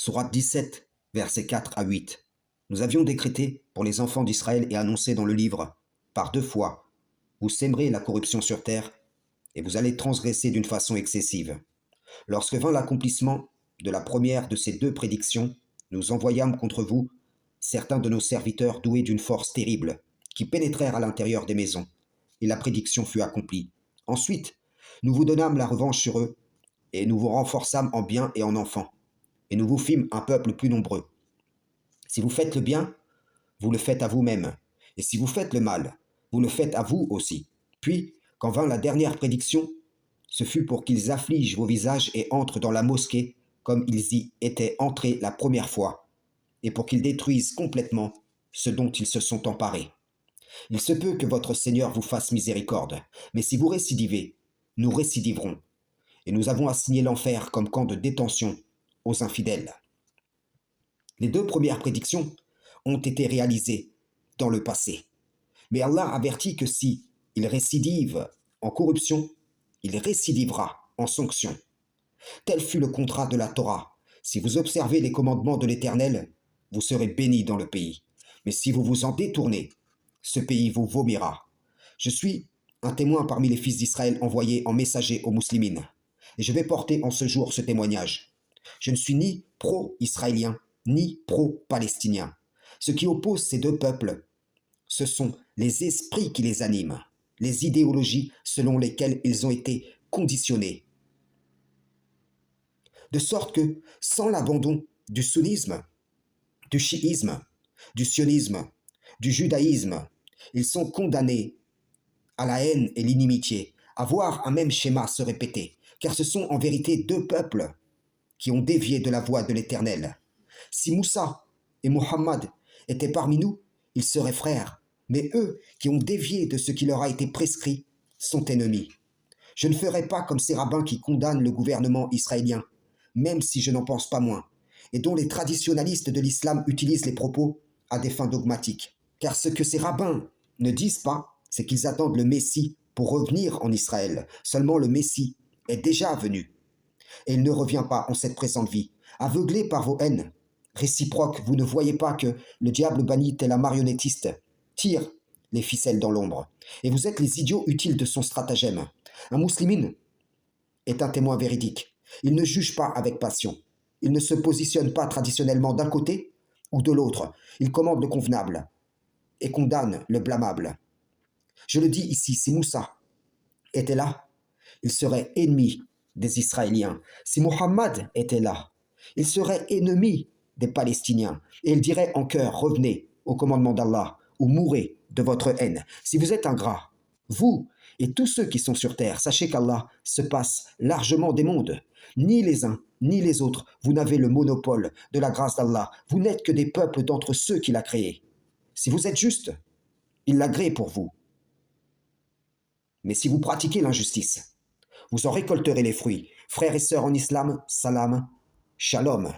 Sourate 17, versets 4 à 8. Nous avions décrété pour les enfants d'Israël et annoncé dans le livre, par 2 fois, vous sèmerez la corruption sur terre et vous allez transgresser d'une façon excessive. Lorsque vint l'accomplissement de la première de ces 2 prédictions, nous envoyâmes contre vous certains de nos serviteurs doués d'une force terrible, qui pénétrèrent à l'intérieur des maisons, et la prédiction fut accomplie. Ensuite, nous vous donnâmes la revanche sur eux, et nous vous renforçâmes en biens et en enfants, et nous vous fîmes un peuple plus nombreux. Si vous faites le bien, vous le faites à vous-même, et si vous faites le mal, vous le faites à vous aussi. Puis, quand vint la dernière prédiction, ce fut pour qu'ils affligent vos visages et entrent dans la mosquée comme ils y étaient entrés la première fois, et pour qu'ils détruisent complètement ce dont ils se sont emparés. Il se peut que votre Seigneur vous fasse miséricorde, mais si vous récidivez, nous récidiverons, et nous avons assigné l'enfer comme camp de détention aux infidèles. Les 2 premières prédictions ont été réalisées dans le passé, mais Allah avertit que si il récidive en corruption, il récidivera en sanction. Tel fut le contrat de la Torah. Si vous observez les commandements de l'Éternel, vous serez bénis dans le pays. Mais si vous vous en détournez, ce pays vous vomira. Je suis un témoin parmi les fils d'Israël envoyés en messager aux musulmans, et je vais porter en ce jour ce témoignage. Je ne suis ni pro-israélien, ni pro-palestinien. Ce qui oppose ces 2 peuples, ce sont les esprits qui les animent, les idéologies selon lesquelles ils ont été conditionnés. De sorte que, sans l'abandon du sunnisme, du chiisme, du sionisme, du judaïsme, ils sont condamnés à la haine et l'inimitié, à voir un même schéma se répéter, car ce sont en vérité 2 peuples qui ont dévié de la voie de l'Éternel. Si Moussa et Mohammed étaient parmi nous, ils seraient frères, mais eux qui ont dévié de ce qui leur a été prescrit sont ennemis. Je ne ferai pas comme ces rabbins qui condamnent le gouvernement israélien, même si je n'en pense pas moins, et dont les traditionalistes de l'islam utilisent les propos à des fins dogmatiques. Car ce que ces rabbins ne disent pas, c'est qu'ils attendent le Messie pour revenir en Israël. Seulement le Messie est déjà venu, et il ne revient pas en cette présente vie. Aveuglés par vos haines réciproques, vous ne voyez pas que le diable banni tel un marionnettiste tire les ficelles dans l'ombre, et vous êtes les idiots utiles de son stratagème. Un musulman est un témoin véridique. Il ne juge pas avec passion. Il ne se positionne pas traditionnellement d'un côté ou de l'autre. Il commande le convenable et condamne le blâmable. Je le dis ici, si Moussa était là, il serait ennemi des Israéliens. Si Mohammed était là, il serait ennemi des Palestiniens. Et il dirait en cœur, revenez au commandement d'Allah ou mourrez de votre haine. Si vous êtes ingrat, vous et tous ceux qui sont sur terre, sachez qu'Allah se passe largement des mondes. Ni les uns, ni les autres, vous n'avez le monopole de la grâce d'Allah. Vous n'êtes que des peuples d'entre ceux qu'il a créés. Si vous êtes juste, il l'agrée pour vous. Mais si vous pratiquez l'injustice, vous en récolterez les fruits. Frères et sœurs en islam, salam, shalom.